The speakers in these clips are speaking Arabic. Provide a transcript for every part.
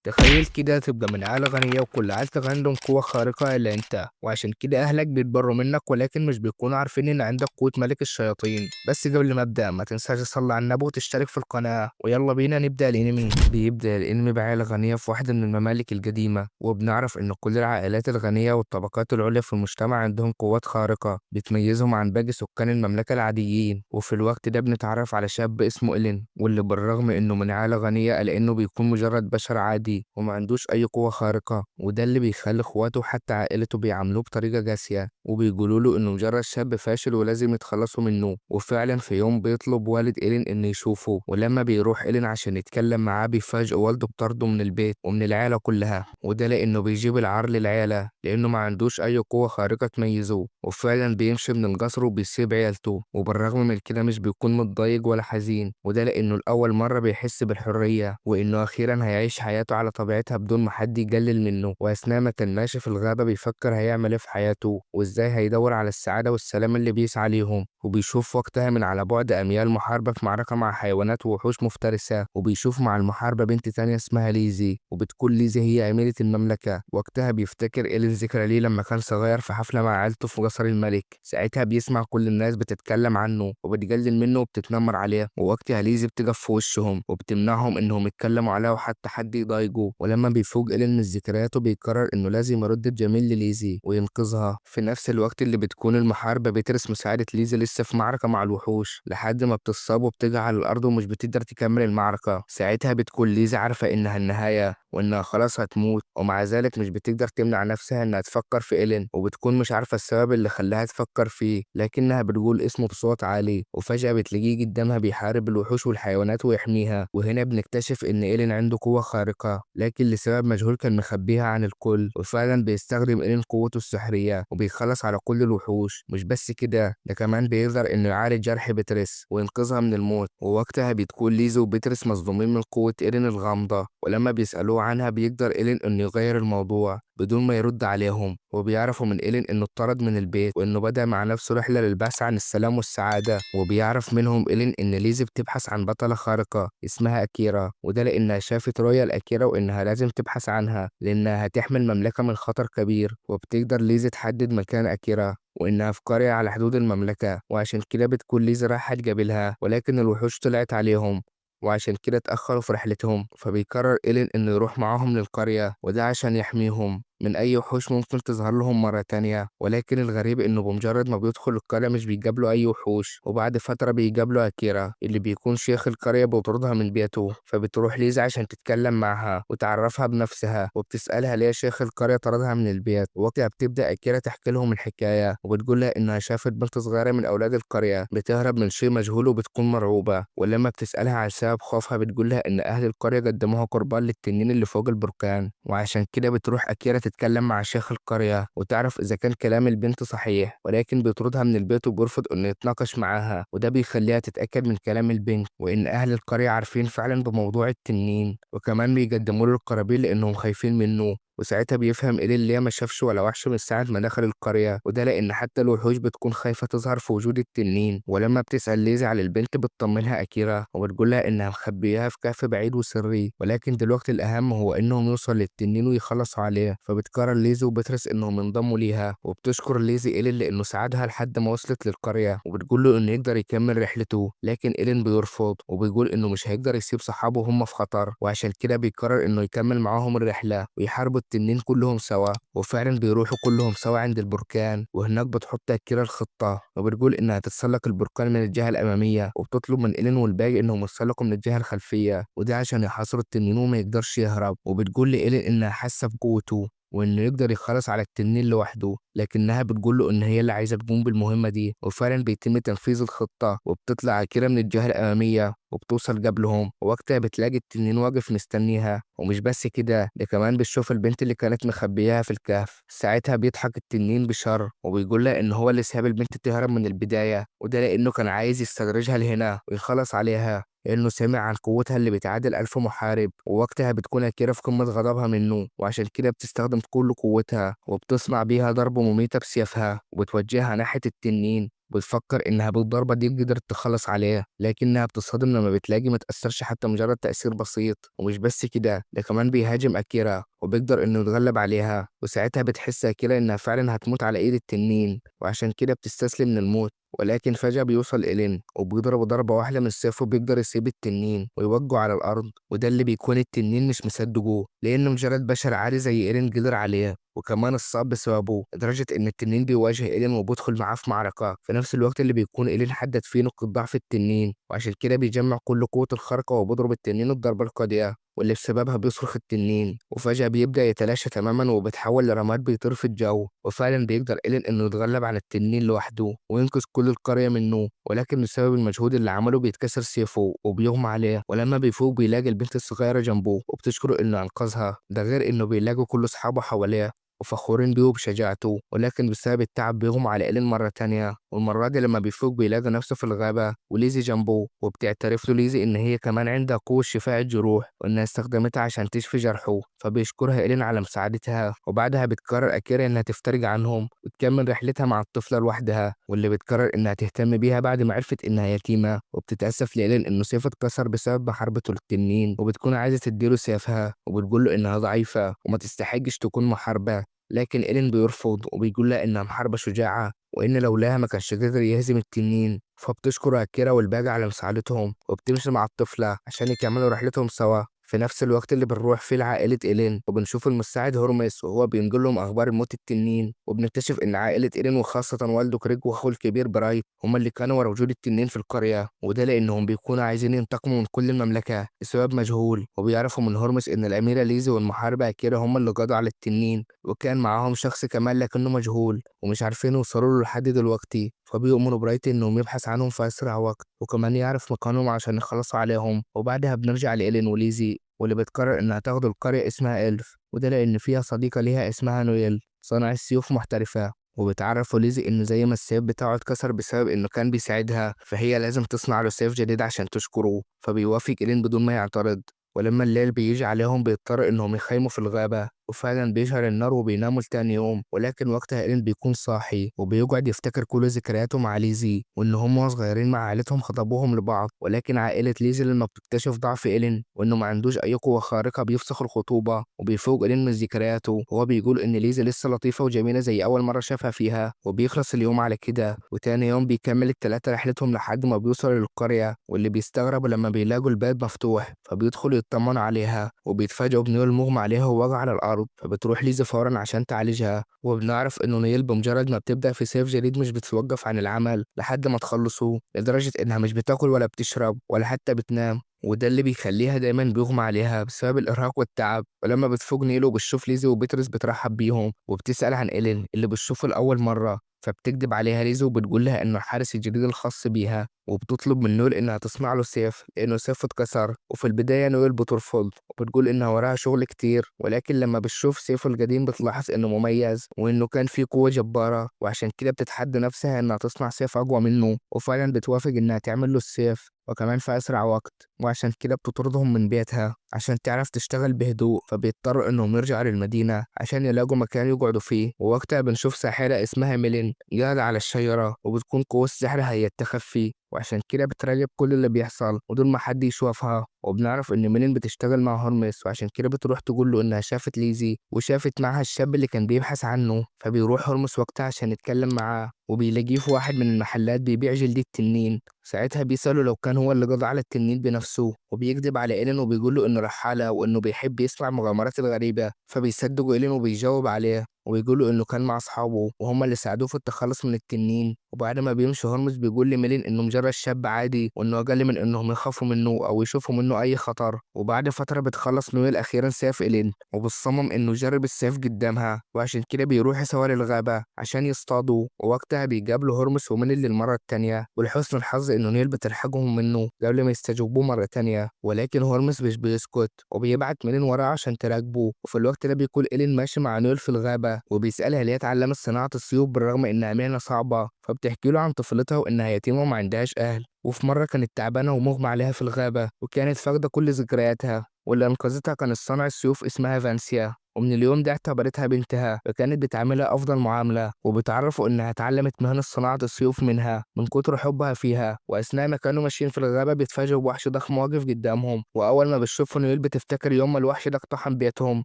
تخيل كده تبقى من عيلة غنية وكل عيلتك عندهم قوة خارقة إلا أنت، وعشان كده أهلك بيتبروا منك ولكن مش بيكونوا عارفين إن عندك قوة ملك الشياطين. بس قبل ما أبدأ ما تنساش تصلي على النبي وتشترك في القناة، ويلا بينا نبدأ الأنمي. بيبدأ الأنمي بعائلة غنية في واحدة من الممالك القديمة، وبنعرف إن كل العائلات الغنية والطبقات العليا في المجتمع عندهم قوات خارقة بتميزهم عن باقي سكان المملكة العاديين. وفي الوقت ده بنتعرف على شاب اسمه إيلين، واللي بالرغم إنه من عائلة غنية إلا إنه بيكون مجرد بشر عادي وما عندوش أي قوة خارقة، وده اللي بيخلي إخواته وحتى عائلته بيعاملوه بطريقة قاسية وبيقولوا له إنه مجرد شاب فاشل ولازم يتخلصوا منه. وفعلا في يوم بيطلب والد إيلين إنه يشوفه، ولما بيروح إيلين عشان يتكلم معاه بيفاجئ والده بطرده من البيت ومن العيلة كلها، وده لأنه بيجيب العار للعيلة لأنه ما عندوش أي قوة خارقة تميزه. وفعلا بيمشي من القصر وبيسيب عيلته، وبالرغم من كده مش بيكون متضايق ولا حزين، وده لأنه لأول مرة بيحس بالحرية وإنه أخيرا هيعيش حياته على طبيعتها بدون ما حد يقلل منه. وأثناء ما كان ماشي في الغابة بيفكر هيعمل إيه في حياته وإزاي هيدور على السعادة والسلام اللي بيسعى ليهم، وبيشوف وقتها من على بعد أميال محاربة في معركة مع حيوانات ووحوش مفترسة، وبيشوف مع المحاربة بنت تانية اسمها ليزي، وبتكون ليزي هي أميرة المملكة. وقتها بيفتكر إيلين ذكرى ليه لما كان صغير في حفلة مع عيلته في قصر الملك، ساعتها بيسمع كل الناس بتتكلم عنه وبتجلل منه وبتتنمر عليه، ووقتها ليزي بتقف في وشهم وبتمنعهم إنهم يتكلموا عليه وحتى حد يضايقه. ولما بيفوق إيلين من ذكرياته بيقرر إنه لازم يرد بجميل لليزي وينقذها. في نفس الوقت اللي بتكون المحاربة بترس مساعدة ليزي لسه في معركة مع الوحوش لحد ما بتصاب وبتقع على الأرض ومش بتقدر تكمل المعركة. ساعتها بتكون ليزي عارفة إنها النهاية وإنها خلاص هتموت، ومع ذلك مش بتقدر تمنع نفسها إنها تفكر في إيلين، وبتكون مش عارفة السبب اللي خلاها تفكر فيه لكنها بتقول اسمه بصوت عالي. وفجأة بتلاقيه قدامها بيحارب الوحوش والحيوانات ويحميها، وهنا بنكتشف إن إيلين عنده قوة خارقة لكن لسبب مجهول كان مخبيها عن الكل. وفعلا بيستخدم إيلين قوته السحرية وبيخلص على كل الوحوش. مش بس كده، ده كمان بيقدر إنه يعالج جرح بيترس وينقذها من الموت. ووقتها بتكون ليزو وبيترس مصدومين من قوة إيلين الغامضة، ولما بيسألوه عنها بيقدر إيلين إنه يغير الموضوع بدون ما يرد عليهم. وبيعرفوا من إيلين إنه اتطرد من البيت وإنه بدأ مع نفسه رحلة للبحث عن السلام والسعادة. وبيعرف منهم إيلين إن ليزي بتبحث عن بطلة خارقة اسمها أكيرا، وده لأنها شافت رؤيا الأكيرا وإنها لازم تبحث عنها لأنها هتحمي المملكة من خطر كبير. وبتقدر ليزي تحدد مكان أكيرا وإنها في قرية على حدود المملكة، وعشان كده بتكون ليزي رايحة تقابلها ولكن الوحوش طلعت عليهم وعشان كده اتأخروا في رحلتهم. فبيقرر إيلين إنه يروح معاهم للقرية وده عشان يحميهم من أي وحوش ممكن تظهر لهم مرة تانية. ولكن الغريب إنه بمجرد ما بيدخل القرية مش بيقابلوا أي وحوش، وبعد فترة بيقابلوا أكيرا اللي بيكون شيخ القرية بيطردها من بيته. فبتروح ليزا عشان تتكلم معها وتعرفها بنفسها وبتسألها ليه شيخ القرية طردها من البيت. ووقتها بتبدأ أكيرا تحكي لهم الحكاية وبتقول لها إنها شافت بنت صغيرة من أولاد القرية بتهرب من شيء مجهول وبتكون مرعوبة، ولما بتسألها عن سبب خوفها بتقول لها إن أهل القرية قدموها قربان للتنين اللي فوق البركان. وعشان كده بتروح أكيرا تتكلم مع شيخ القرية وتعرف إذا كان كلام البنت صحيح، ولكن بيطردها من البيت وبيرفض إنه يتناقش معاها، وده بيخليها تتأكد من كلام البنت وإن أهل القرية عارفين فعلا بموضوع التنين، وكمان بيقدموا له القرابين لأنهم خايفين منه. وساعتها بيفهم إيلين ليه ما شافش ولا وحش من ساعة ما دخل القرية، وده لأن حتى الوحوش بتكون خايفة تظهر في وجود التنين. ولما بتسأل ليزي على البنت بتطمنها أكيرا وبتقولها إنها مخبياها في كهف بعيد وسري، ولكن دلوقتي الأهم هو إنهم يوصل للتنين ويخلصوا عليه. فبتقرر ليزي وبترس إنهم ينضموا ليها، وبتشكر ليزي إيلين لأنه ساعدها لحد ما وصلت للقرية، وبتقول له إنه يقدر يكمل رحلته. لكن إيلين بيرفض وبيقول إنه مش هيقدر يسيب صحابه وهم في خطر، وعشان كده بيقرر إنه يكمل معاهم الرحلة ويحاربوا التنين كلهم سوا. وفعلا بيروحوا كلهم سوا عند البركان، وهناك بتحط أكيرا الخطة وبتقول إنها تتسلق البركان من الجهة الأمامية، وبتطلب من إيلين والباقي إنهم يتسلقوا من الجهة الخلفية وده عشان يحاصروا التنين وما يقدرش يهرب. وبتقول لإيلين إنها حاسة بقوته وإنه يقدر يخلص على التنين لوحده، لكنها بتقول له إن هي اللي عايزة تقوم بالمهمة دي. وفعلا بيتم تنفيذ الخطة وبتطلع أكيرا من الجهة الأمامية وبتوصل قبلهم، ووقتها بتلاقي التنين واقف مستنيها. ومش بس كده، ده كمان بتشوف البنت اللي كانت مخبياها في الكهف. ساعتها بيضحك التنين بشر وبيقول لها إن هو اللي ساب البنت تهرب من البداية، وده لأنه كان عايز يستدرجها لهنا ويخلص عليها لأنه سمع عن قوتها اللي بتعادل 1000 محارب. ووقتها بتكون أكيرا في قمة غضبها منه وعشان كده بتستخدم كل قوتها وبتصنع بيها ضربة مميتة بسيفها وبتوجهها ناحية التنين. بتفكر إنها بالضربة دي قدرت تخلص عليه، لكنها بتصطدم لما بتلاقي ما تأثرش حتى مجرد تأثير بسيط. ومش بس كده، ده كمان بيهاجم أكيرا وبيقدر إنه يتغلب عليها، وساعتها بتحس أكيرا إنها فعلا هتموت على إيد التنين، وعشان كده بتستسلم للموت. ولكن فجأة بيوصل إيلين وبيضربه ضربة واحدة من سيفه، بيقدر يسيب التنين ويوجهه على الأرض. وده اللي بيكون التنين مش مصدقه، لأنه مجرد بشر عادي زي إيلين قدر عليه. وكمان الصعب بسببه، لدرجة إن التنين بيواجه إيلين وبيدخل معاه في معركة في نفس الوقت اللي بيكون إيلين حدد فيه نقطة ضعف التنين، وعشان كده بيجمع كل قوة الخارقة وبيضرب التنين الضربة القاضية واللي بسببها بيصرخ التنين. وفجأة بيبدأ يتلاشى تماما وبيتحول لرماد بيطير في الجو. وفعلا بيقدر إيلين إنه يتغلب على التنين لوحده وينقذ كل القرية منه، ولكن بسبب المجهود اللي عمله بيتكسر سيفه وبيغمى عليه. ولما بيفوق بيلاقي البنت الصغيرة جنبه وبتشكره إنه أنقذها، ده غير إنه بيلاقي كل أصحابه حواليه وفخورين بيه وبشجاعته. ولكن بسبب التعب بيغمى على إيلين مرة تانية، والمرة دي لما بيفوق بيلاقي نفسه في الغابة وليزي جنبه، وبتعترف له ليزي إن هي كمان عندها قوة شفاء الجروح وإنها استخدمتها عشان تشفي جرحه. فبيشكرها إيلين على مساعدتها، وبعدها بتقرر أكيرا إنها تفترج عنهم وتكمل رحلتها مع الطفلة لوحدها، واللي بتقرر إنها تهتم بيها بعد ما عرفت إنها يتيمة. وبتتأسف لإيلين إنه سيفه اتكسر بسبب محاربته للتنين، وبتكون عايزة تديله سيفها وبتقول له إنها ضعيفة وما تستحقش تكون محاربة. لكن إيلين بيرفض وبيقول لها إنها محاربة شجاعة وإن لولاها ما كانش قدر يهزم التنين. فبتشكر أكيرا والباقي على مساعدتهم وبتمشي مع الطفلة عشان يكملوا رحلتهم سوا. في نفس الوقت اللي بنروح فيه لعائلة إيلين وبنشوف المساعد هورميس وهو بينقل لهم أخبار موت التنين، وبنكتشف إن عائلة إيلين وخاصة والده كريج وأخوه الكبير برايت هما اللي كانوا ورا وجود التنين في القرية. وده لأنهم بيكونوا عايزين ينتقموا من كل المملكة لسبب مجهول، وبيعرفوا من هورميس إن الأميرة ليزي والمحاربة أكيرا هما اللي قضوا على التنين، وكان معاهم شخص كمان لكنه مجهول ومش عارفين يوصلوا له لحد دلوقتي. فبيؤمروا برايت إنهم يبحث عنهم في أسرع وقت وكمان يعرف مكانهم عشان يخلصوا عليهم. وبعدها بنرجع لإيلين وليزي واللي بتقرر إنها تاخد القرية اسمها إلف، وده لأن فيها صديقة ليها اسمها نويل صانع السيوف محترفة. وبتعرف ليزي إن زي ما السيف بتاعه اتكسر بسبب إنه كان بيساعدها، فهي لازم تصنع له سيف جديد عشان تشكره. فبيوافق إيلين بدون ما يعترض. ولما الليل بيجي عليهم بيضطر إنهم يخيموا في الغابة، وفعلا بيشعل النار وبيناموا لتاني يوم. ولكن وقتها إيلين بيكون صاحي وبيقعد يفتكر كل ذكرياته مع ليزي وإن هم صغيرين مع عائلتهم خطبوهم لبعض. ولكن عائلة ليزي لما بتكتشف ضعف إيلين وإنه ما عندوش أي قوة خارقة بيفسخ الخطوبة، وبيفوق إيلين من ذكرياته وهو بيقول إن ليزي لسه لطيفة وجميلة زي أول مرة شافها فيها. وبيخلص اليوم على كده، وتاني يوم بيكمل التلاتة رحلتهم لحد ما بيوصلوا للقرية، واللي بيستغربوا لما بيلاقوا الباب مفتوح فبيدخلوا يطمنوا عليها وبيتفاجئوا بنيل مغمى عليها ووجع على الأرض. فبتروح ليزي فورا عشان تعالجها، وبنعرف إنه نيل بمجرد ما بتبدأ في سيف جديد مش بتتوقف عن العمل لحد ما تخلصه، لدرجة إنها مش بتاكل ولا بتشرب ولا حتى بتنام. وده اللي بيخليها دايما بيغمى عليها بسبب الإرهاق والتعب. ولما بتفوق نيلو بتشوف ليزي وبيترس بترحب بيهم وبتسأل عن إيلين اللي بتشوفه لأول مرة، فبتكدب عليها ليزي وبتقول لها إنه الحارس الجديد الخاص بيها، وبتطلب من نويل إنها تصنع له سيف لأنه سيفه اتكسر. وفي البداية نويل بترفض وبتقول إنها وراها شغل كتير، ولكن لما بتشوف سيفه القديم بتلاحظ إنه مميز وإنه كان فيه قوة جبارة، وعشان كده بتتحدى نفسها إنها تصنع سيف أقوى منه. وفعلا بتوافق إنها تعمل له السيف وكمان في أسرع وقت، وعشان كده بتطردهم من بيتها عشان تعرف تشتغل بهدوء. فبيضطروا إنهم يرجعوا للمدينة عشان يلاقوا مكان يقعدوا فيه. ووقتها بنشوف ساحرة اسمها ميلين قاعدة على الشجرة وبتكون قوة سحرها هي التخفي، وعشان كده بتراقب كل اللي بيحصل ودون ما حد يشوفها. وبنعرف إن ميلين بتشتغل مع هرمس، وعشان كده بتروح تقول له إنها شافت ليزي وشافت معها الشاب اللي كان بيبحث عنه. فبيروح هرمس وقتها عشان يتكلم معاه وبيلاقيه في واحد من المحلات بيبيع جلد التنين. ساعتها بيسأله لو كان هو اللي قضى على التنين بنفسه، وبيكذب على إيلين وبيقول له إنه رحالة وإنه بيحب يسمع المغامرات الغريبة. فبيصدقوا إيلين وبيجاوب عليه وبيقول له إنه كان مع أصحابه وهم اللي ساعدوه في التخلص من التنين. وبعد ما بيمشي هرمز بيقول لميلين إنه مجرد شاب عادي وإنه أقل من إنهم يخافوا منه أو يشوفوا منه أي خطر. وبعد فترة بتخلص نويل أخيرا سيف إيلين وبتصمم إنه يجرب السيف قدامها، وعشان كده بيروح سوا للغابة عشان يصطادوا. ووقتها بيقابلوا هرمس وميلين للمرة التانية، ولحسن الحظ إنه نيل بتلحقهم منه قبل ما يستجوبوه مرة تانية. ولكن هرمس مش بيسكت وبيبعت ميلين وراه عشان تراقبه. وفي الوقت ده بيكون إيلين ماشي مع نيل في الغابة وبيسألها ليه اتعلمت صناعة السيوف بالرغم إنها مهنة صعبة، فبتحكي له عن طفولتها وإنها يتيمة وما عندهاش أهل، وفي مرة كانت تعبانة ومغمى عليها في الغابة وكانت فاقدة كل ذكرياتها، واللي أنقذتها كانت صانع السيوف اسمها فانسيا. ومن اليوم ده اعتبرتها بنتها، فكانت بتعاملها أفضل معاملة وبتعرفه إنها اتعلمت مهنة صناعة السيوف منها من كتر حبها فيها. وأثناء ما كانوا ماشيين في الغابة بيتفاجئوا بوحش ضخم واقف قدامهم، وأول ما بتشوفه نويل بتفتكر يوم ما الوحش ده اقتحم بيتهم،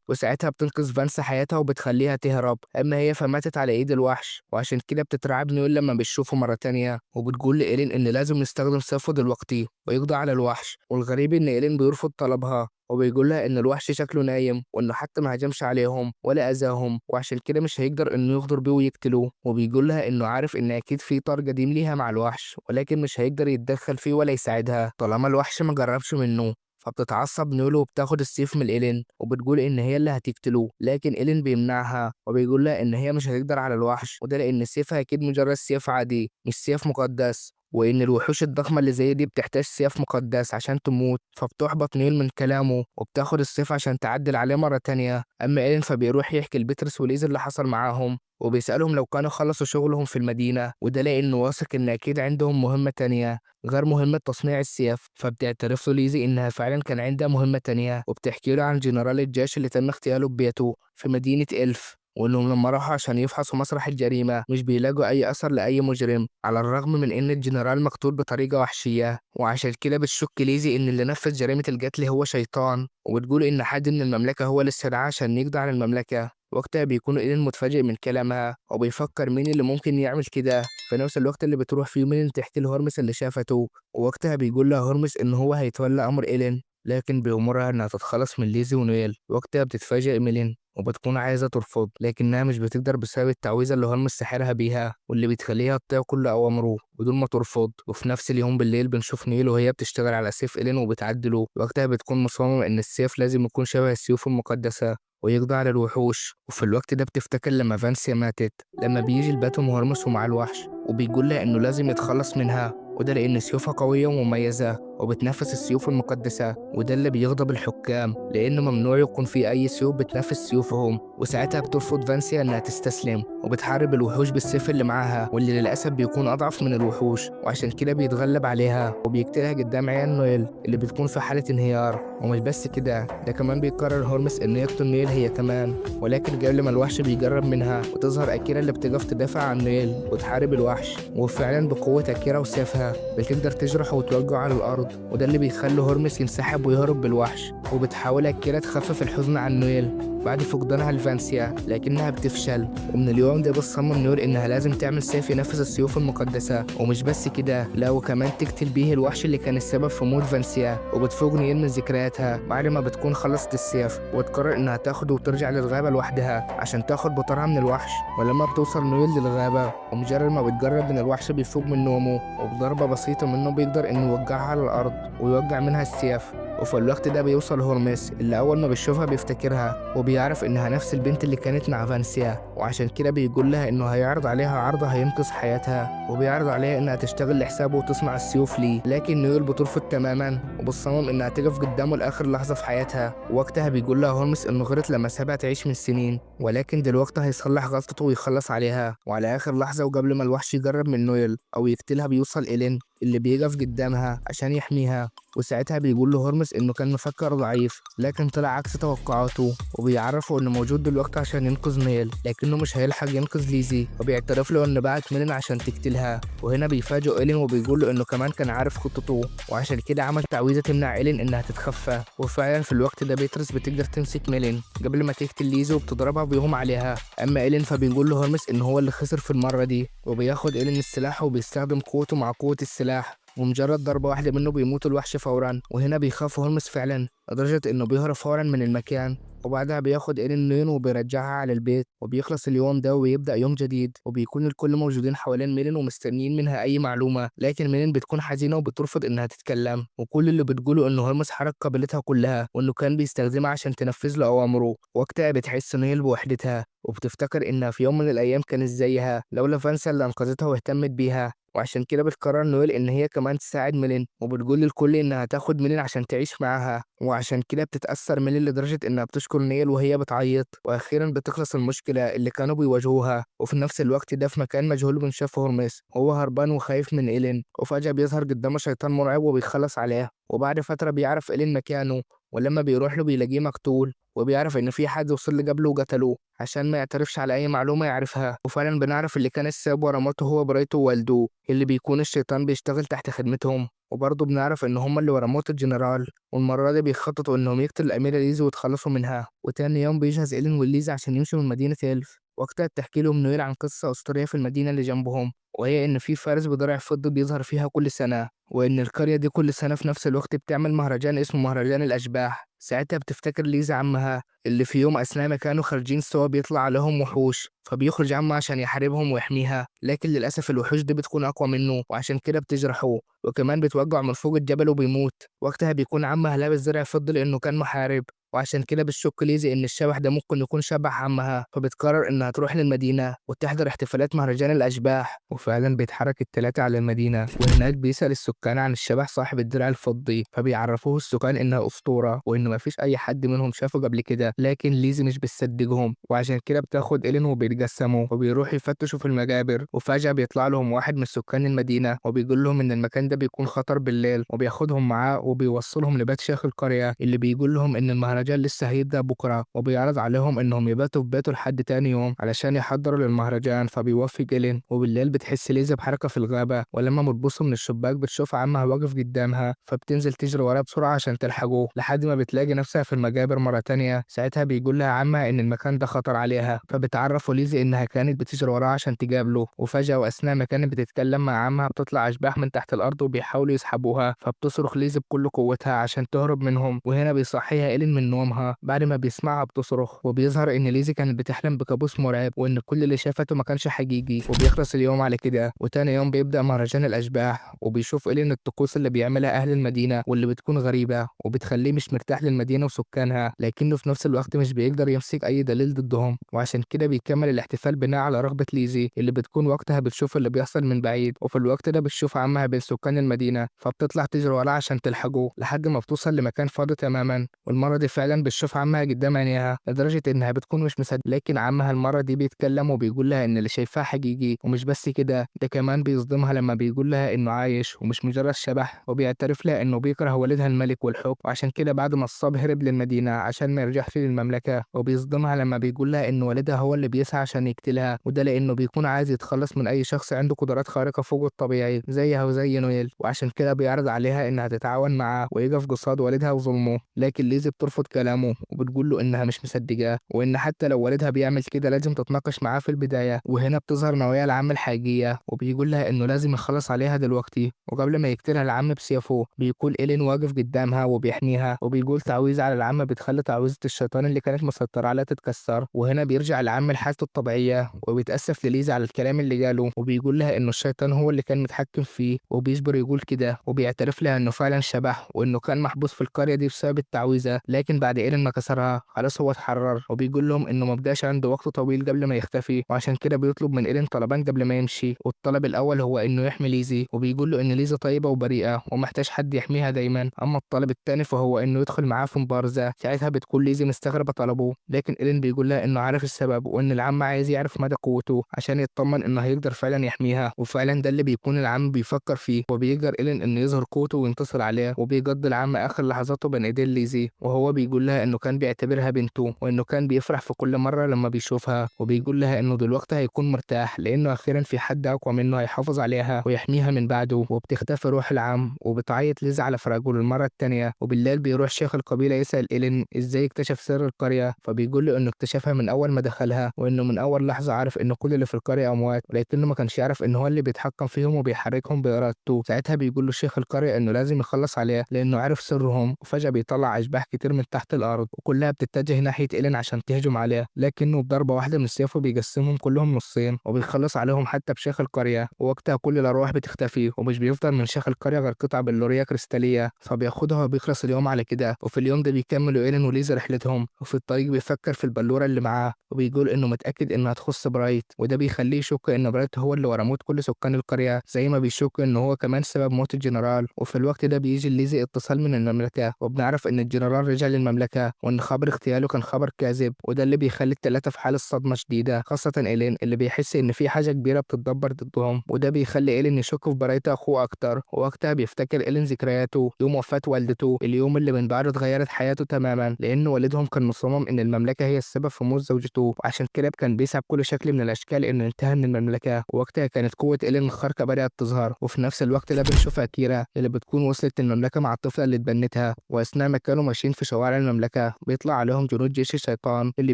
وساعتها بتنقذ فانسا حياتها وبتخليها تهرب، أما هي فماتت على إيد الوحش. وعشان كده بتترعب نويل لما بتشوفه مرة تانية، وبتقول لإيلين إن لازم نستخدم سيفه دلوقتي ويقضي على الوحش. والغريب إن إيلين بيرفض طلبها وبيقول لها إن الوحش شكله نايم وإنه حتى ما هجمش عليهم ولا أذاهم، وعشان كده مش هيقدر إنه يغدر بيه ويقتلوه. وبيقول لها إنه عارف إن أكيد في طار قديم ليها مع الوحش، ولكن مش هيقدر يتدخل فيه ولا يساعدها طالما الوحش ما جربش منه. فبتتعصب نيلو وبتاخد السيف من إيلين وبتقول إن هي اللي هتقتله، لكن إيلين بيمنعها وبيقول لها إن هي مش هتقدر على الوحش، وده لأن سيفها أكيد مجرد سيف عادي مش سيف مقدس، وإن الوحوش الضخمة اللي زي دي بتحتاج سيف مقدس عشان تموت. فبتحبط نيل من كلامه وبتاخد السيف عشان تعدل عليه مرة تانية. أما إيلين فبيروح يحكي لبيترس وليز اللي حصل معاهم وبيسألهم لو كانوا خلصوا شغلهم في المدينة، وده لأنه واثق إن أكيد عندهم مهمة تانية غير مهمة تصنيع السيف. فبتعترف له ليزي إنها فعلا كان عندها مهمة تانية، وبتحكي له عن جنرال الجيش اللي تم اغتياله ببيته في مدينة إلف، وإنهم لما راحوا عشان يفحصوا مسرح الجريمة مش بيلاقوا أي أثر لأي مجرم، على الرغم من إن الجنرال مقتول بطريقة وحشية. وعشان كده بتشك ليزي إن اللي نفذ جريمة القتل هو شيطان، وبتقول إن حد من المملكة هو اللي استدعاه عشان يقضي على المملكة. وقتها بيكون إيلين متفاجئ من كلامها وبيفكر مين اللي ممكن يعمل كده في نفس الوقت اللي بتروح فيه ميلين تحكي لهرمس اللي شافته. ووقتها بيقول لها هرمس إن هو هيتولى أمر إيلين، لكن بيأمرها إنها تتخلص من ليزي ونويل. وقتها بتتفاجئ ميلين وبتكون عايزة ترفض، لكنها مش بتقدر بسبب التعويذة اللي هرمس ساحرها بيها واللي بتخليها تطيع كل أوامره بدون ما ترفض. وفي نفس اليوم بالليل بنشوف نيل وهي بتشتغل على سيف إيلين وبتعدله. وقتها بتكون مصممة إن السيف لازم يكون شبه السيوف المقدسة ويقضي على الوحوش. وفي الوقت ده بتفتكر لما فانسيا ماتت لما بيجي الباتهم هرمس ومع الوحش، وبيقول لها إنه لازم يتخلص منها، وده لأن سيوفها قوية ومميزة وبتنافس السيوف المقدسة، وده اللي بيغضب الحكام لأنه ممنوع يكون في أي سيوف بتنافس سيوفهم. وساعتها بترفض فانسيا إنها تستسلم وبتحارب الوحوش بالسيف اللي معاها واللي للأسف بيكون أضعف من الوحوش، وعشان كده بيتغلب عليها وبيقتلها قدام عيال نويل اللي بتكون في حالة انهيار. ومش بس كده، ده كمان بيقرر هورمس إنه يقتل نويل هي كمان، ولكن قبل ما الوحش بيجرب منها وتظهر أكيرا اللي بتقف تدافع عن نويل وتحارب الوحش. وفعلا بقوة أكيرا وسيفها بتقدر تجرحه وتوجعه على الأرض، وده اللي بيخلي هورمس ينسحب ويهرب بالوحش. وبتحاول أكيرا تخفف الحزن عن نويل بعد فقدانها لفانسيا، لكنها بتفشل. ومن اليوم ده بتصمم نور إنها لازم تعمل سيف ينفذ السيوف المقدسة، ومش بس كده لا وكمان تقتل بيه الوحش اللي كان السبب في موت فانسيا. وبتفوق نيل من ذكرياتها بعد ما بتكون خلصت السيف وتقرر إنها تاخده وترجع للغابة لوحدها عشان تاخد بطارها من الوحش. ولما بتوصل نويل للغابة ومجرد ما بتجرب إن الوحش بيفوق من نومه وبضربة بسيطة منه بيقدر إنه يوقعها على الأرض ويوقع منها السيف. وفي الوقت ده بيوصل هورمس اللي أول ما بيشوفها بيفتكرها وبيعرف إنها نفس البنت اللي كانت مع فانسيا، وعشان كده بيقول لها إنه هيعرض عليها عرض هينقذ حياتها وبيعرض عليها إنها تشتغل لحسابه وتصنع السيوف ليه. لكن نيول بترفض تماما وبتصمم إنها تقف قدامه لآخر لحظة في حياتها. ووقتها بيقول لها هورمس إنه غلط لما سابها تعيش من سنين، ولكن دلوقتي هيصلح غلطته ويخلص عليها. وعلى آخر لحظة وقبل ما الوحش يجرب من نويل أو يقتلها بيوصل إيلين اللي بيقف قدامها عشان يحميها. وساعتها بيقول له هورمس إنه كان مفكر ضعيف لكن طلع عكس توقعاته، وبيعرفه إنه موجود دلوقتي عشان ينقذ نيل لكنه مش هيلحق ينقذ ليزي، وبيعترف له إنه بعت ميلين عشان تقتلها. وهنا بيفاجئ إيلين وبيقول له إنه كمان كان عارف خطته وعشان كده عمل تعويذة تمنع إيلين إنها تتخفى. وفعلا في الوقت ده بيترس بتقدر تمسك ميلين قبل ما تقتل ليزي وبتضربها وبيغم عليها. أما إيلين فبيقول له هورمس إن هو اللي خسر في المرة دي، وبياخد إيلين السلاح وبيستخدم قوته مع قوة السلاح ومجرد ضربة واحدة منه بيموت الوحش فورا. وهنا بيخاف هولمز فعلا لدرجة إنه بيهرب فورا من المكان، وبعدها بياخد إيلين نين وبيرجعها على البيت وبيخلص اليوم ده ويبدأ يوم جديد. وبيكون الكل موجودين حوالين ميلين ومستنيين منها أي معلومة، لكن ميلين بتكون حزينة وبترفض إنها تتكلم، وكل اللي بتقوله إنه هولمز حرق قبيلتها كلها وإنه كان بيستخدمها عشان تنفذ له أوامره. وقتها بتحس نيل بوحدتها وبتفتكر إنها في يوم من الأيام كانت زيها لولا فانسا اللي أنقذتها واهتمت بيها، وعشان كده بتقرر نويل إن هي كمان تساعد ميلين وبتقول للكل إنها تاخد ميلين عشان تعيش معاها. وعشان كده بتتأثر ميلين لدرجة إنها بتشكر نيل وهي بتعيط، وأخيرا بتخلص المشكلة اللي كانوا بيواجهوها. وفي نفس الوقت ده في مكان مجهول بنشاف هورمس وهو هربان وخايف من إيلين، وفجأة بيظهر قدامه شيطان مرعب وبيخلص عليه. وبعد فترة بيعرف إيلين مكانه ولما بيروح له بيلاقيه مقتول وبيعرف إن في حد وصل لجبل وقتلوه عشان ما يعترفش على أي معلومة يعرفها. وفعلا بنعرف اللي كان السبب ورا موته هو برايته ووالده اللي بيكون الشيطان بيشتغل تحت خدمتهم. وبرضه بنعرف إن هما اللي ورا موت الجنرال، والمرة دي بيخططوا إنهم يقتلوا الأميرة ليزي ويتخلصوا منها. وتاني يوم بيجهز إيلين وليزي عشان يمشوا من مدينة إلف. وقتها بتحكي لهم نويل عن قصة أسطورية في المدينة اللي جنبهم، وهي إن في فارس بدرع فضي بيظهر فيها كل سنة، وإن القرية دي كل سنة في نفس الوقت بتعمل مهرجان اسمه مهرجان الأشباح. ساعتها بتفتكر ليزا عمها اللي في يوم أثناء ما كانوا خارجين سوا بيطلع عليهم وحوش، فبيخرج عمها عشان يحاربهم ويحميها، لكن للأسف الوحوش دي بتكون أقوى منه وعشان كده بتجرحه، وكمان بتوجع من فوق الجبل وبيموت. وقتها بيكون عمها لابس درع فضي لأنه كان محارب، وعشان كده بتشك ليزي إن الشبح ده ممكن يكون شبح عمها، فبتقرر إنها تروح للمدينة وتحضر احتفالات مهرجان الأشباح. وفعلا بيتحرك التلاتة على المدينة، وهناك بيسأل السكان عن الشبح صاحب الدرع الفضي، فبيعرفوه السكان إنها أسطورة وإن مفيش أي حد منهم شافه قبل كده. لكن ليزي مش بتصدقهم، وعشان كده بتاخد إيلين وبيتجسموا وبيروحوا يفتشوا في المجابر. وفجأة بيطلع لهم واحد من سكان المدينة وبيقول لهم إن المكان ده بيكون خطر بالليل، وبياخدهم معاه وبيوصلهم لبيت شيخ القرية اللي بيقول لهم إن المهرجان لسه هيبدأ بكرة، وبيعرض عليهم إنهم يباتوا في بيته لحد تاني يوم علشان يحضروا للمهرجان. فبيوافق إيلين، وبالليل بتحس ليزا بحركة في الغابة، ولما بتبص من الشباك بتشوف عمها واقف قدامها، فبتنزل تجري وراه بسرعة عشان تلحقه لحد ما بتلاقي نفسها في المجابر مرة تانية. ساعتها بيقول لها عمها إن المكان ده خطر عليها، فبتعرفه ليزي إنها كانت بتجري وراه عشان تقابله. وفجأة وأثناء ما كانت بتتكلم مع عمها بتطلع أشباح من تحت الأرض وبيحاولوا يسحبوها، فبتصرخ ليزي بكل قوتها عشان تهرب منهم. وهنا بيصحيها إيلين من نومها بعد ما بيسمعها بتصرخ، وبيظهر إن ليزي كانت بتحلم بكابوس مرعب وإن كل اللي شافته ما كانش حقيقي. وبيخلص اليوم على كده، وتاني يوم بيبدأ مهرجان الأشباح، وبيشوف إيلين الطقوس اللي بيعملها أهل المدينة واللي بتكون غريبة وبتخليه مش مرتاح للمدينة وسكانها، لكنه في نفس الوقت مش بيقدر يمسك أي دليل ضدهم. وعشان كده بيكمل الاحتفال بناء على رغبة ليزي اللي بتكون وقتها بتشوف اللي بيحصل من بعيد، وفي الوقت ده بتشوف عمها بين سكان المدينة، فبتطلع تجري وراه عشان تلحقه لحد ما بتوصل لمكان فاضي تماما. والمرة دي فعلا بتشوف عمها قدام عينيها لدرجة إنها بتكون مش مصدقة، لكن عمها المرة دي بيتكلم وبيقول لها إن اللي شايفاه حقيقي. ومش بس كده، ده كمان بيصدمها لما بيقول لها إنه عايش ومش مجرد شبح، وبيعترف لها إنه بيكره والدها الملك والحكم، وعشان كده بعد ما الصاب هرب للمدينة عشان ما يرجعش للمملكة. وبيصدمها لما بيقول لها إن والدها هو اللي بيسعى عشان يقتلها، وده لأنه بيكون عايز يتخلص من أي شخص عنده قدرات خارقة فوق الطبيعي زيها وزي نويل، وعشان كده بيعرض عليها إنها تتعاون معاه ويقف قصاد والدها وظلمه. لكن ليزي بترفض كلامه وبتقول له إنها مش مصدقاه، وإن حتى لو والدها بيعمل كده لازم تتناقش معاه في البداية. وهنا بتظهر نوايا العم الحقيقية، وبيقول لها إنه لازم يخلص عليها دلوقتي. وقبل ما يقتلها العم بسيفه بيكون إيلين واقف قدامها وبيحميها، وبيقول تعويذة على العم بتخلي تعويذة الشيطان اللي كانت مسيطرة عليها تتكسر. وهنا بيرجع العم لحالته الطبيعية وبيتأسف لليزا على الكلام اللي قاله، وبيقول لها إنه الشيطان هو اللي كان متحكم فيه وبيجبر يقول كده، وبيعترف لها إنه فعلا شبح وإنه كان محبوس في القرية دي بسبب التعويذة. لكن بعد إيلين ما كسرها خلاص هو اتحرر، وبيقول لهم إنه ما بقاش عنده وقت طويل قبل ما يختفي، وعشان كده بيطلب من إيلين طلبان قبل ما يمشي. والطلب الأول هو إنه يحمي ليزي، وبيقول له إن ليزي طيبة وبريئة ومحتاج حد يحميها دايما. أما الطلب التاني فهو إنه يدخل معاه في مبارزة. ساعتها بتكون ليزي مستغربة طلبه، لكن إيلين بيقول لها إنه عارف السبب وإن العم عايز يعرف مدى قوته عشان يطمن إنه هيقدر فعلا يحميها. وفعلا ده اللي بيكون العم بيفكر فيه، وبيقدر إيلين إنه يظهر قوته وينتصر عليه. وبيقضي العم آخر لحظاته بين إيدين ليزي، وهو بيقول لها إنه كان بيعتبرها بنته وإنه كان بيفرح في كل مرة لما بيشوفها، وبيقول لها إنه دلوقتي هيكون مرتاح لأنه أخيرا في حد أقوى منه هيحافظ عليها ويحميها من بعده. وبتختفي روح العم وبتعيط ليزي على فراقه للمرة التانية. وبالليل بيروح شيخ القبيلة يسأل إيلين إزاي اكتشف سر القرية، فبيقول له إنه اكتشفها من أول ما دخلها، وإنه من أول لحظة عارف إن كل اللي في القرية أموات، ولكنه ما كانش يعرف إن هو اللي بيتحكم فيهم وبيحركهم بإرادته. ساعتها بيقول له شيخ القرية إنه لازم يخلص عليه لأنه عارف سرهم. وفجأة بيطلع أشباح كتير من تحت الأرض وكلها بتتجه ناحية إيلين عشان تهجم عليه، لكنه بضربة واحدة من سيفه بيقسمهم كلهم نصين وبيخلص عليهم حتى بشيخ القرية. ووقتها كل الأرواح بتختفي ومش بيفضل من شيخ القرية غير قطع بلورية كريستالية، فبياخدها وبيخلص اليوم على كده. وفي اليوم ده بيكملوا إيلين وليزا رحلتهم، وفي الطريق بيفكر في البلورة اللي معاه وبيقول إنه متأكد إنها تخص برايت، وده بيخليه يشك إن برايت هو اللي ورا موت كل سكان القرية زي ما بيشك إن هو كمان سبب موت الجنرال. وفي الوقت ده بيجي ليزي اتصال من المملكة وبنعرف إن الجنرال رجع المملكة وإن خبر اغتياله كان خبر كاذب، وده اللي بيخلي التلاتة في حالة صدمة شديدة، خاصة إيلين اللي بيحس إن في حاجة كبيرة بتتدبر ضدهم، وده بيخلي إيلين يشك في براءة أخوه أكتر. ووقتها بيفتكر إيلين ذكرياته يوم وفاة والدته، اليوم اللي من بعده اتغيرت حياته تماما، لأن والدهم كان مصمم إن المملكة هي السبب في موت زوجته، وعشان كده كان بيسعى بكل شكل من الأشكال إنه ينتهي من المملكة. ووقتها كانت قوة إيلين الخارقة بدأت تظهر، وفي نفس الوقت ده بنشوف أكيرا اللي بتكون وصلت المملكة مع الطفلة اللي اتبنتها، وأثناء ما كانوا ماشيين في شوارع المملكة بيطلع عليهم جنود جيش الشيطان اللي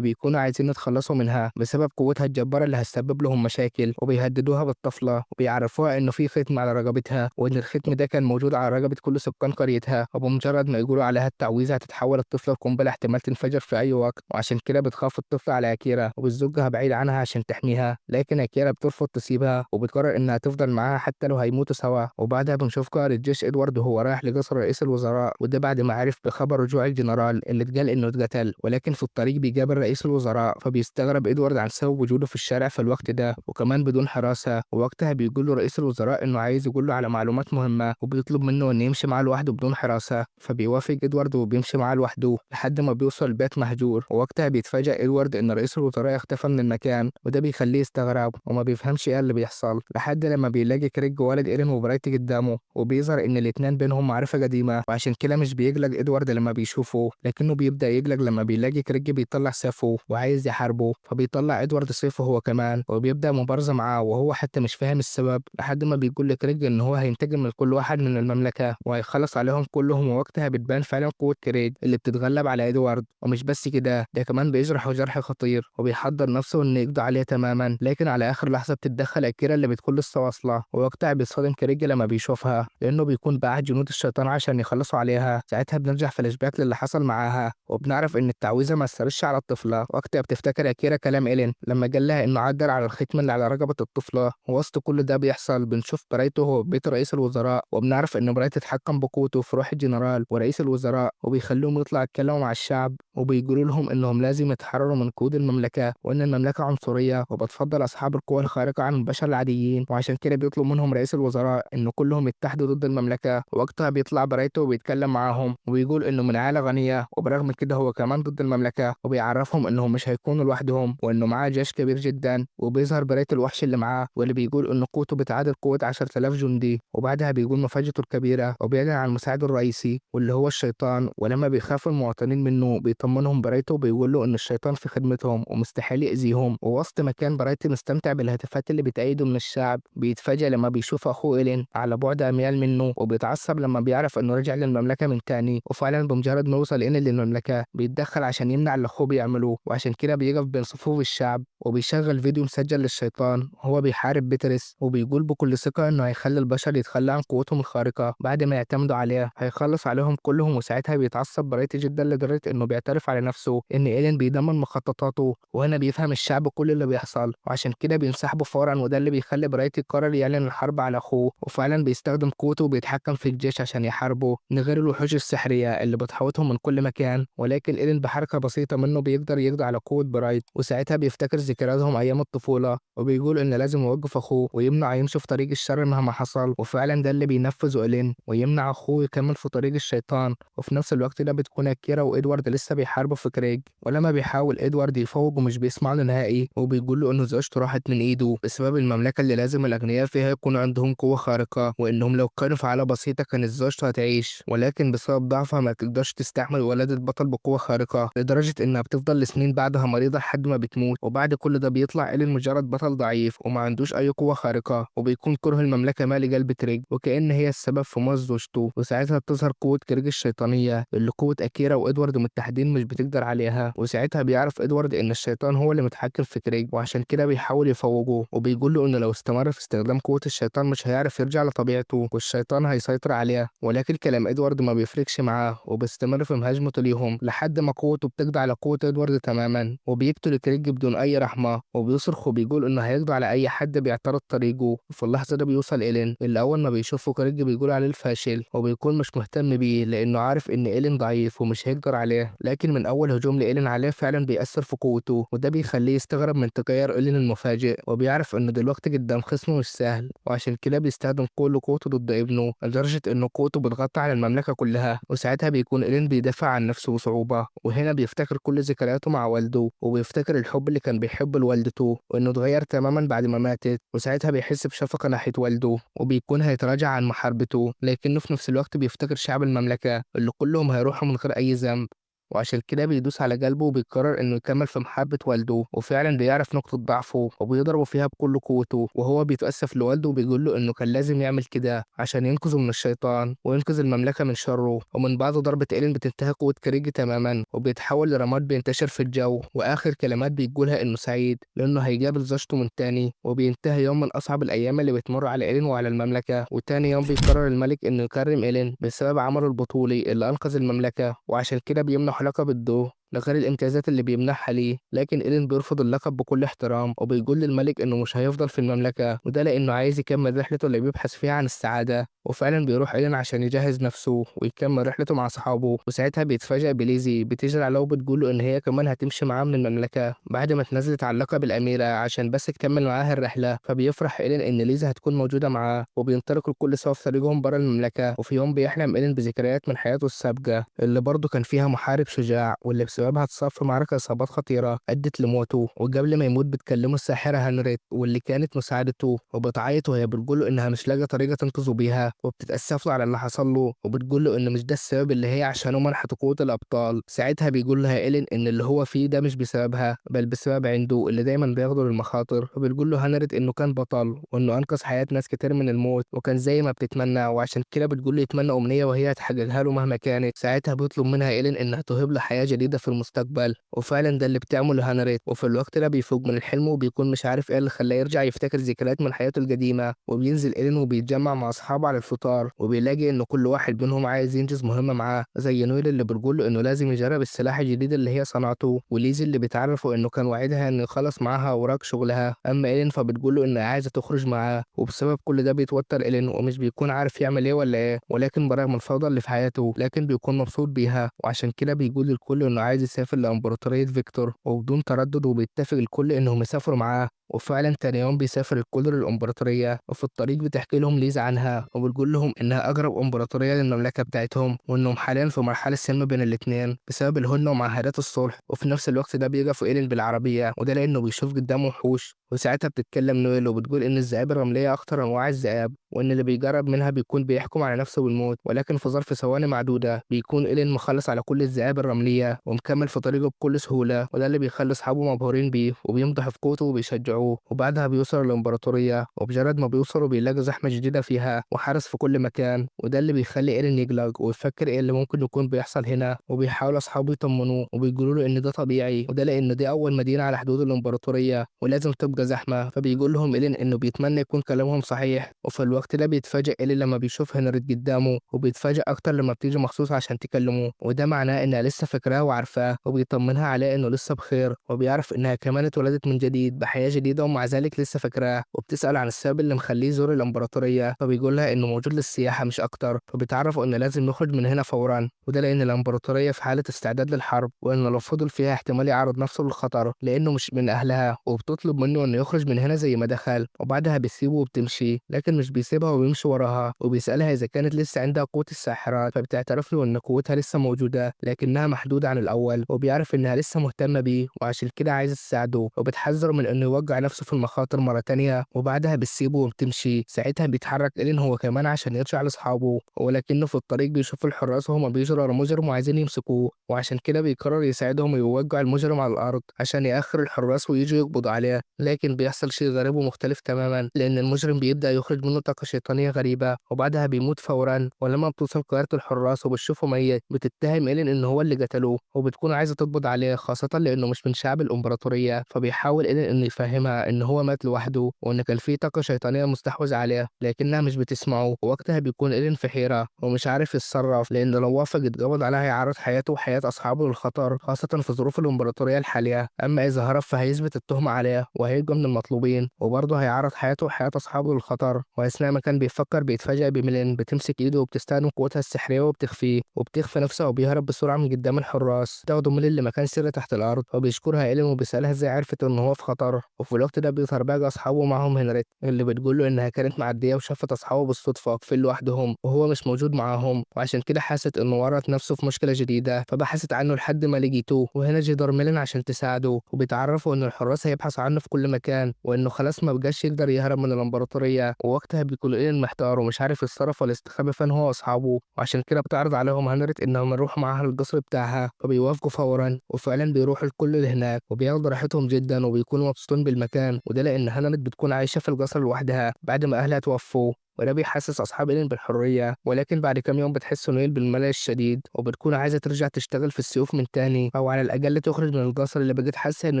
بيكونوا عايزين يتخلصوا منها بسبب قوتها الجبارة اللي هتسبب لهم مشاكل، وبيهددوها بالطفلة وبيعرفوها إنه في ختم على رقبتها، وإن الختم ده كان موجود على رقبة كل سكان قريتها، وبمجرد ما يقولوا عليها التعويذة هتتحول الطفلة لقنبلة احتمال تنفجر في أي وقت. وعشان كده بتخاف الطفلة على أكيرا وبتزجها بعيد عنها عشان تحميها، لكن أكيرا بترفض تسيبها وبتقرر إنها تفضل معاها حتى لو هيموتوا سوا. وبعدها بنشوف قائد الجيش إدوارد وهو رايح لقصر رئيس الوزراء، وده بعد ما عرف بخبر رجوع الجنرال اللي اتقال إنه اتقتل، ولكن في الطريق بيقابل رئيس الوزراء فبيستغرب إدوارد عن سبب وجوده في الشارع في الوقت ده وكمان بدون حراسة. ووقتها بيقول له رئيس الوزراء إنه عايز يقول له على معلومات مهمة وبيطلب منه إنه يمشي معاه لوحده بدون حراسة، فبيوافق إدوارد وبيمشي معاه لوحده لحد ما بيوصل البيت مهجور. ووقتها بيتفاجأ إدوارد إن رئيس الوزراء اختفى من المكان، وده بيخليه يستغرب وما بيفهمش إيه اللي بيحصل لحد لما بيلاقي كريج والد إيرين وبرايتي قدامه، وبيظهر إن الاتنين بينهم معرفة قديمة، وعشان كده مش بيقلق إدوارد لما بيشوفه، لكنه بيبدأ يقلق لما بيلاقي كريج بيطلع سيفه وعايز يحاربه، فبيطلع إدوارد سيفه هو كمان وبيبدأ مبارزة معاه وهو حتى مش فاهم السبب، لحد ما بيقول لكريج إن هو هينتقم من كل واحد من المملكة وهيخلص عليهم كلهم. ووقتها بتبان فعلا قوة كريج اللي بتتغلب على إدوارد، ومش بس كده ده كمان بيجرحه جرح خطير وبيحضر نفسه إنه يقضي عليه تماما، لكن على آخر لحظة بتتدخل أكيرا اللي بتكون لسه واصلة، ووقتها بيتصدم كريج لما بيشوفها لأنه بيكون بعت جنود الشيطان عشان يخلصوا عليها. ساعتها بنرجع فلاش باك للي حصل معاها وبنعرف إن التعويذة ما أثرتش على الطفلة. وقتها بتفتكر أكيرا كلام إيلين لما قال لها إنه عدل على الختم اللي على رقبة الطفلة. وسط كل ده بيحصل بنشوف برايته هو في بيت رئيس الوزراء، وبنعرف إن برايته تتحكم بقوته في روح الجنرال ورئيس الوزراء وبيخلوهم يطلعوا يتكلموا مع الشعب وبيقولوا لهم إنهم لازم يتحرروا من قيود المملكة وإن المملكة عنصرية وبتفضل أصحاب القوى الخارقة عن البشر العاديين، وعشان كده بيطلب منهم رئيس الوزراء إن كلهم يتحدوا ضد المملكة. وقتها بيطلع برايته وبيتكلم معاهم وبيقول إنه من عائلة غنية وبرغم كده هو كمان ضد المملكة، وبيعرفهم إنهم مش هيكونوا لوحدهم وإنه معاه جيش كبير جدا. وبيظهر براية الوحش اللي معاه واللي بيقول إن قوته بتعادل قوة 10,000 جندي، وبعدها بيقول مفاجأته الكبيرة وبيعلن عن مساعده الرئيسي واللي هو الشيطان. ولما بيخاف المواطنين منه بيطمنهم برايته وبيقول له إن الشيطان في خدمتهم ومستحيل يأذيهم. ووسط ما كان برايته مستمتع بالهتافات اللي بتأيده من الشعب بيتفاجأ لما بيشوف أخوه إيلين على بعد أميال منه، وبيتعصب لما بيعرف إنه رجع للمملكة من تاني. وفعلا بمجرد ما يوصل إيلين للمملكة بيتدخل عشان يمنع اللي أخوه بيعمله، وعشان كده بيقف بين صفوف الشعب وبيشغل فيديو مسجل للشيطان وهو بيحارب بيترس، وبيقول بكل ثقة إنه هيخلي البشر يتخلى عن قوتهم الخارقة بعد ما يعتمدوا عليها هيخلص عليهم كلهم. وساعتها بيتعصب برايتي جدا لدرجة إنه بيعترف على نفسه إن إيلين بيدمر مخططاته، وهنا بيفهم الشعب كل اللي بيحصل وعشان كده بينسحبوا فورا، وده اللي بيخلي برايتي يقرر يعلن الحرب على أخوه. وفعلا بيستخدم قوته وبيتحكم في الجيش عشان يحاربه من غير الوحوش السحرية اللي بتحوطهم من كل مكان، ولكن إيلين بحركة بسيطة منه بيقدر يقضي على قوة برايت. وساعتها بيفتكر ذكرياتهم أيام الطفولة وبيقول إن لازم يوقف أخوه ويمنع يمشي في طريق الشر مهما حصل، وفعلا ده اللي بينفذه إيلين ويمنع أخوه يكمل في طريق الشيطان. وفي نفس الوقت ده بتكون أكيرا وإدوارد لسه بيحاربوا في كريج، ولما بيحاول إدوارد يفوق ومش بيسمع له نهائي وبيقول له إنه زوجته راحت من إيده بسبب المملكة اللي لازم الأغنياء فيها يكون عندهم قوة خارقة، وإنهم لو كانوا في حالة بسيطة كانت زوجته هتعيش، ولكن بسبب ضعفها ما تقدرش تستحمل ولادة بطل بقوة خارقة لدرجة إنها بتفضل لسنين بعدها مريضة لحد ما بتموت. وبعد كل ده بيطلع إيلين مجرد بطل ضعيف وما عندوش أي قوة خارقة، وبيكون كره المملكة مالي قلب كريج وكأن هي السبب في موت زوجته. وساعتها بتظهر قوة كريج الشيطانية اللي قوة أكيرا وإدوارد متحدين مش بتقدر عليها، وساعتها بيعرف إدوارد إن الشيطان هو اللي متحكم في كريج وعشان كده بيحاول يفوقه، وبيقول له إنه لو استمر في استخدام قوة الشيطان مش هيعرف يرجع لطبيعته والشيطان هيسيطر عليه. ولكن كلام إدوارد ما بيفرقش معاه وبيستمر في مهاجمته ليهم لحد ما قوته بتقضي على قوة إدوارد تماما، وبيقتل كريج بدون أي رحمة وبيصرخ وبيقول إنه هيقضي على أي حد بيعترض طريقه. وفي اللحظة دي بيوصل إيلين اللي أول ما بيشوفه كريج بيقول عليه الفاشل وبيكون مش مهتم بيه لأنه عارف إن إيلين ضعيف ومش هيقدر عليه، لكن من أول هجوم لإيلين عليه فعلا بيأثر في قوته وده بيخليه يستغرب من تغير إيلين المفاجئ وبيعرف إنه دلوقتي قدام خصمه مش سهل، وعشان كده بيستخدم كل قوته ضد ابنه لدرجة إنه قوته بتغطي على المملكة كلها. وساعتها بيكون إيلين بيدافع بيدافع عن نفسه بصعوبة، وهنا بيفتكر كل ذكرياته مع والده، وبيفتكر الحب اللي كان بيحبه لوالدته وإنه اتغير تماما بعد ما ماتت، وساعتها بيحس بشفقة ناحية والده وبيكون هيتراجع عن محاربته، لكنه في نفس الوقت بيفتكر شعب المملكة اللي كلهم هيروحوا من غير أي ذنب. وعشان كده بيدوس على قلبه وبيقرر إنه يكمل في محاربة والده، وفعلا بيعرف نقطة ضعفه وبيضربه فيها بكل قوته، وهو بيتأسف لوالده وبيقول له إنه كان لازم يعمل كده عشان ينقذه من الشيطان وينقذ المملكة من شره. ومن بعد ضربة إيلين بتنتهي قوة كريجي تماما وبيتحول لرماد بينتشر في الجو، وآخر كلمات بيقولها إنه سعيد لأنه هيقابل زوجته من تاني. وبينتهي يوم من أصعب الأيام اللي بتمر على إيلين وعلى المملكة، وتاني يوم بيقرر الملك إنه يكرم إيلين بسبب عمله البطولي اللي أنقذ المملكة، وعشان كده بيمنح لقب الدو ده غير الامتيازات اللي بيمنحها ليه. لكن إيلين بيرفض اللقب بكل احترام وبيقول للملك إنه مش هيفضل في المملكة، وده لأنه عايز يكمل رحلته اللي بيبحث فيها عن السعادة. وفعلا بيروح إيلين عشان يجهز نفسه ويكمل رحلته مع أصحابه، وساعتها بيتفاجأ بليزي بتجري عليه وبتقوله إن هي كمان هتمشي معاه من المملكة بعد ما اتنازلت عن لقب الأميرة عشان بس تكمل معاها الرحلة. فبيفرح إيلين إن ليزي هتكون موجودة معاه، وبينطلقوا الكل سوا في طريقهم برا المملكة. وفي يوم بيحلم إيلين بذكريات من حياته السابقة اللي برضه كان فيها محارب شجاع واللي بسببها اتصاب في معركة إصابات خطيرة أدت لموته. وقبل ما يموت بتكلمه الساحرة هنريت واللي كانت مساعدته، وبتعيط وهي بتقوله إنها مش لاقية طريقة تنقذه بيها، وبتتأسف له على اللي حصل له وبتقوله إن مش ده السبب اللي هي عشانه منحت قوة الأبطال. ساعتها بيقول لها إيلين إن اللي هو فيه ده مش بسببها بل بسبب عنده اللي دايما بياخده للمخاطر، وبتقول له هنريت إنه كان بطل وإنه أنقذ حياة ناس كتير من الموت وكان زي ما بتتمنى، وعشان كده بتقول له يتمنى أمنية وهي هتحققها له مهما كانت. ساعتها بيطلب منها إيلين إنها تهب له حياة جديدة في المستقبل، وفعلا ده اللي بتعمله هنريت. وفي الوقت ده بيفوق من الحلم وبيكون مش عارف ايه اللي خلاه يرجع يفتكر ذكريات من حياته القديمة، وبينزل إيلين وبيتجمع مع أصحابه على الفطار، وبيلاقي إن كل واحد منهم عايز ينجز مهمة معاه، زي نويل اللي بتقوله إنه لازم يجرب السلاح الجديد اللي هي صنعته، وليزي اللي بتعرفه إنه كان وعدها إنه يخلص معاها أوراق شغلها. أما إيلين فبتقوله إنها عايزة تخرج معاه، وبسبب كل ده بيتوتر إيلين ومش بيكون عارف يعمل إيه ولا إيه، ولكن برغم الفوضى اللي في حياته لكن بيكون مبسوط بيها، وعشان كده بيقول للكل إنه عايز يسافر لإمبراطورية فيكتور وبدون تردد، وبيتفق الكل إنهم يسافروا معاه. وفعلا تاني يوم بيسافر الكل للإمبراطورية، وفي الطريق بتحكي لهم ليزا عنها وبتقول لهم إنها أقرب إمبراطورية للمملكة بتاعتهم، وإنهم حاليا في مرحلة سلم بين الاتنين بسبب الهدنة ومعاهدات الصلح. وفي نفس الوقت ده بيقف إيلين بالعربية وده لأنه بيشوف قدامه وحوش، وساعتها بتتكلم نويل وبتقول إن الذئاب الرملية أخطر أنواع الذئاب، وإن اللي بيجرب منها بيكون بيحكم على نفسه بالموت، ولكن في ظرف ثواني معدودة بيكون إيلين مخلص على كل الذئاب الرملية ومكمل في طريقه بكل سهولة، وده اللي بيخلي أصحابه مبهورين بيه وبيمدحوا في قوته وبيشجعوه. وبعدها بيوصل الإمبراطورية، وبجرد ما بيوصلوا بيلاقوا زحمة جديدة فيها وحرس في كل مكان، وده اللي بيخلي إيرين يقلق ويفكر إيه اللي ممكن يكون بيحصل هنا، وبيحاول أصحابه يطمنوه وبيقولوا له إن ده طبيعي وده لأن دي أول مدينة على حدود الإمبراطورية ولازم تبقى زحمة. فبيقول لهم إيرين إنه بيتمنى يكون كلامهم صحيح. وفي الوقت ده بيتفاجئ إيرين لما بيشوف هنريت قدامه، وبيتفاجئ أكتر لما بتيجي مخصوص عشان تكلمه، وده معناه إنها لسه فاكراه وعارفاه، وبيطمنها عليه إنه لسه بخير، وبيعرف إنها كمان اتولدت من جديد بحياة جديدة ومع ذلك لسه فاكراه. وبتسأل عن السبب اللي مخليه يزور الإمبراطورية، فبيقول لها إنه موجود للسياحة مش أكتر، فبتعرفه إن لازم نخرج من هنا فورا، وده لأن الإمبراطورية في حالة استعداد للحرب وإنه لو فضل فيها احتمال يعرض نفسه للخطر لأنه مش من أهلها، وبتطلب منه إنه يخرج من هنا زي ما دخل، وبعدها بتسيبه وبتمشي لكن مش بيسيبها وبيمشي وراها، وبيسألها إذا كانت لسه عندها قوة الساحرات، فبتعترف له إن قوتها لسه موجودة لكنها محدودة عن الأول، وبيعرف إنها لسه مهتمة بيه وعشان كده عايزة تساعده، وبتحذره من إنه يوقع نفسه في المخاطر مرة تانية، وبعدها بتسيبه وبتمشي. ساعتها بيتحرك إيلين هو كمان عشان يرجع لأصحابه، ولكنه في الطريق بيشوف الحراس وهما بيجروا ورا مجرم وعايزين يمسكوه، وعشان كده بيقرر يساعدهم ويوقع المجرم على الأرض عشان يأخر الحراس ويجوا يقبضوا عليه. لكن بيحصل شيء غريب ومختلف تماما لأن المجرم بيبدأ يخرج منه طاقة شيطانية غريبة، وبعدها بيموت فورا. ولما بتوصل قيادة الحراس وبتشوفه ميت بتتهم إيلين إن هو اللي قتلوه، وبتكون عايزة تقبض عليه خاصة لأنه مش من شعب الإمبراطورية، فبيحاول إيلين إنه يفهمها إن هو مات لوحده وإن كان في طاقة شيطانية مستحوذة عليه لكنها مش بتسمعه. ووقتها بيكون إيلين في حيرة ومش عارف يتصرف لأن لو وافق يتقبض عليه هيعرض حياته وحياة أصحابه للخطر خاصة في ظروف الإمبراطورية الحالية، أما إذا هرب فهيثبت التهمة عليه وهيبقى من المطلوبين، وبرضه هيعرض حياته وحياة أصحابه للخطر. وأثناء ما كان بيفكر بيتفاجئ بميلين بتمسك إيده وبتستخدم قوتها السحرية وبتخفيه وبتخفي نفسها وبيهرب بسرعة من قدام الحراس. تاخده ميلين لمكان سري تحت الأرض وبيشكرها إيلين وبيسألها إزاي عرفت إن هو في خطر، وفي وفي الوقت ده بيظهر باقي أصحابه معاهم هنريت اللي بتقول له إنها كانت معدية وشافت أصحابه بالصدفة واقفين لوحدهم وهو مش موجود معاهم، وعشان كده حست إنه ورط نفسه في مشكلة جديدة فبحثت عنه لحد ما لقيتوه. وهنا جه دارميلين عشان تساعده وبيتعرفوا إن الحراس هيبحثوا عنه في كل مكان وإنه خلاص ما بقاش يقدر يهرب من الإمبراطورية. ووقتها بيكون إيلين محتار ومش عارف يتصرف ولا يستخبى فين هو وأصحابه، وعشان كده بتعرض عليهم هنريت إنهم يروحوا معاها القصر بتاعها فبيوافقوا فورا. وفعلا بيروحوا الكل لهناك وبياخدوا راحتهم جدا وبيكونوا مبسوطين بالمكان، وده لأن هنريت بتكون عايشة في القصر لوحدها بعد ما أهلها توفوا. وده بيحسس أصحاب إيلين بالحرية، ولكن بعد كام يوم بتحس نويل بالملل الشديد وبتكون عايزة ترجع تشتغل في السيوف من تاني أو على الأقل تخرج من القصر اللي بقت حاسة إنه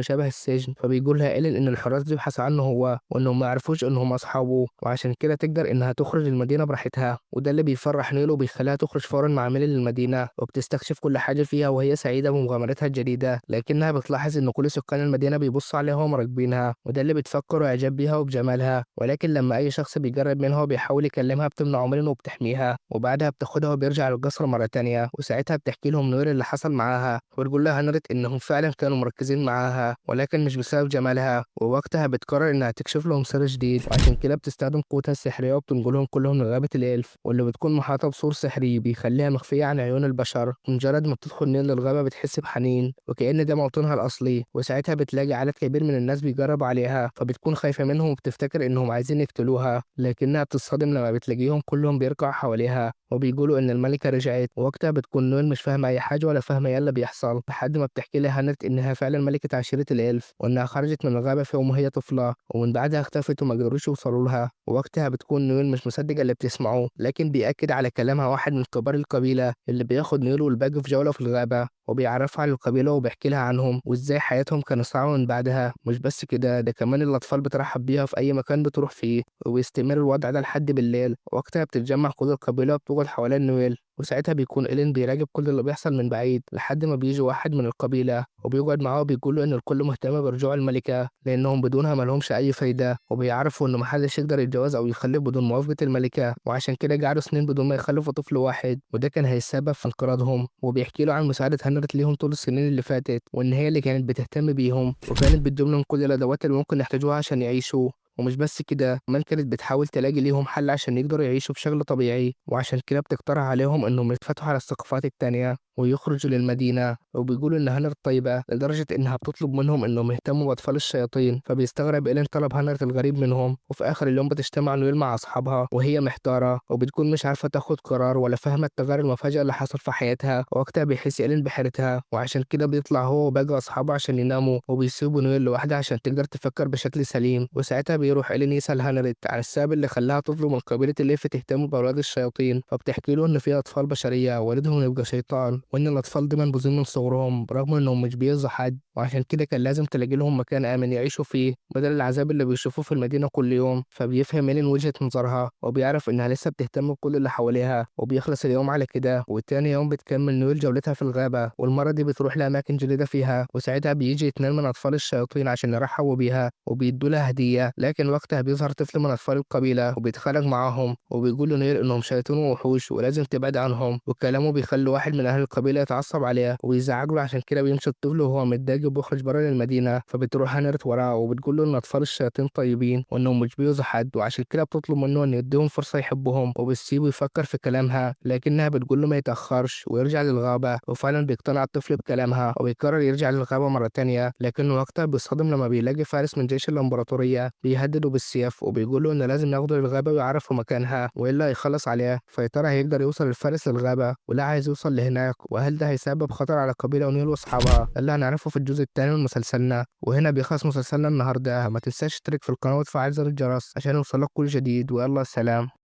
شبه السجن. فبيقول لها إيلين إن الحراس بيبحثوا عنه هو وإنهم ما يعرفوش إنهم أصحابه، وعشان كده تقدر إنها تخرج المدينة براحتها. وده اللي بيفرح نويل وبيخليها تخرج فورا مع ميلين للمدينة وبتستكشف كل حاجة فيها وهي سعيدة بمغامرتها الجديدة، لكنها بتلاحظ إن كل سكان المدينة بيبصوا عليها ومراقبينها وده اللي بتفكر إعجاب بيها وبجمالها. ولكن لما أي شخص بيقرب منها وبيحاول يكلمها بتمنع منه وبتحميها، وبعدها بتاخدها وبيرجع للقصر مرة تانية. وساعتها بتحكي لهم نويل اللي حصل معاها وتقول لها هنريت إنهم فعلا كانوا مركزين معاها ولكن مش بسبب جمالها. ووقتها بتقرر إنها تكشف لهم سر جديد، وعشان كده بتستخدم قوتها السحرية وبتنقلهم كلهم لغابة الإلف واللي بتكون محاطة بسور سحري بيخليها مخفية عن عيون البشر. مجرد ما بتدخل نيل للغابة بتحس بحنين وكأن ده موطنها الأصلي، وساعتها بتلاقي عدد كبير من الناس بيجربوا عليها فبتكون خايفة منهم وبتفتكر إنهم عايزين يقتلوها، لكنها بتتصدم لما بتلاقيهم كلهم بيركعوا حواليها وبيقولوا إن الملكة رجعت. ووقتها بتكون نويل مش فاهمة أي حاجة ولا فاهمة إيه اللي بيحصل لحد ما بتحكي لها هانت إنها فعلا ملكة عشيرة الإلف وإنها خرجت من الغابة في يوم وهي طفلة ومن بعدها اختفت وما قدروش يوصلوا لها. ووقتها بتكون نويل مش مصدقة اللي بتسمعه، لكن بيأكد على كلامها واحد من كبار القبيلة اللي بياخد نويل والباقي في جولة في الغابة وبيعرفها على القبيلة وبيحكي لها عنهم وإزاي حياتهم كانت صعبة من بعدها. مش بس كده، ده كمان الأطفال بترحب بيها في أي مكان بتروح فيه وبيستمر الوضع ده لحد بالليل. وقتها بتتجمع كل القبيلة وبتقعد حوالين نويل، وساعتها بيكون إيلين بيراقب كل اللي بيحصل من بعيد لحد ما بيجي واحد من القبيلة وبيقعد معاه وبيقول له إن الكل مهتم برجوع الملكة لأنهم بدونها ملهمش أي فايدة، وبيعرفوا إنه محدش يقدر يتجوز أو يخلف بدون موافقة الملكة، وعشان كده قعدوا سنين بدون ما يخلفوا طفل واحد وده كان هيسبب في انقراضهم. وبيحكي له عن مساعدة هنريت ليهم طول السنين اللي فاتت وإن هي اللي كانت بتهتم بيهم وكانت بتجيب لهم كل الأدوات اللي ممكن يحتاجوها عشان يعيشوا. ومش بس كده، كمان كانت بتحاول تلاقي ليهم حل عشان يقدروا يعيشوا بشكل طبيعي، وعشان كده بتقترح عليهم إنهم يتفتحوا على الثقافات التانية ويخرجوا للمدينة. وبيقولوا إن هانرت طيبة لدرجة إنها بتطلب منهم إنهم يهتموا بأطفال الشياطين، فبيستغرب إيلين طلب هانرت الغريب منهم. وفي آخر اليوم بتجتمع نويل مع أصحابها وهي محتارة وبتكون مش عارفة تاخد قرار ولا فاهمة التغير المفاجئ اللي حصل في حياتها. وقتها بيحس إيلين بحيرتها وعشان كده بيطلع هو وباقي أصحابه عشان يناموا وبيسيبوا نويل لوحدها عشان تقدر تفكر بشكل سليم. وساعتها بيروح إيلين يسأل هانرت عن السبب اللي خلاها تطلب من قبيلة الليف تهتم بأولاد الشياطين، فبتحكي له إن في أطفال بشرية والدهم يبقى شيطان وإن الأطفال دي منبوذين من صغرهم برغم إنهم مش بيأذوا حد، وعشان كده كان لازم تلاقي لهم مكان آمن يعيشوا فيه بدل العذاب اللي بيشوفوه في المدينة كل يوم. فبيفهم إيلين وجهة نظرها وبيعرف إنها لسه بتهتم بكل اللي حواليها، وبيخلص اليوم على كده. وتاني يوم بتكمل نويل جولتها في الغابة والمرة دي بتروح لأماكن جديدة فيها، وساعتها بيجي اتنين من أطفال الشياطين عشان يرحبوا بيها وبيدوا لها هدية. لكن وقتها بيظهر طفل من أطفال القبيلة وبيتخانق معاهم وبيقول لنويل إنهم شياطين ووحوش ولازم تبعد عنهم، وكلامه بيخلي واحد من أهل القبيلة يتعصب عليه ويزعج له، عشان كده بيمشي الطفل وهو متضايق وبيخرج بره للمدينة. فبتروح هانرت وراه وبتقول له إن أطفال الشياطين طيبين وإنهم مش بيؤذوا حد، وعشان كده بتطلب منه إنه يديهم فرصة يحبهم وبتسيبه يفكر في كلامها، لكنها بتقول له ما يتأخرش ويرجع للغابة. وفعلا بيقتنع الطفل بكلامها وبيقرر يرجع للغابة مرة تانية، لكن وقتها بيصطدم لما بيلاقي فارس من جيش الإمبراطورية بيهدده بالسيف وبيقول له إنه لازم ياخده للغابة ويعرفوا مكانها وإلا هيخلص عليه. فيا ترى هيقدر يوصل الفارس للغابة ولا عايز يوصل لهناك، وهل ده هيسبب خطر على قبيلة ونيل وأصحابها؟ ده اللي هنعرفه في الجزء التاني من مسلسلنا. وهنا بيخلص مسلسلنا النهارده. ما تنساش تشترك في القناة وتفعل زر الجرس عشان يوصلك كل جديد، ويلا سلام.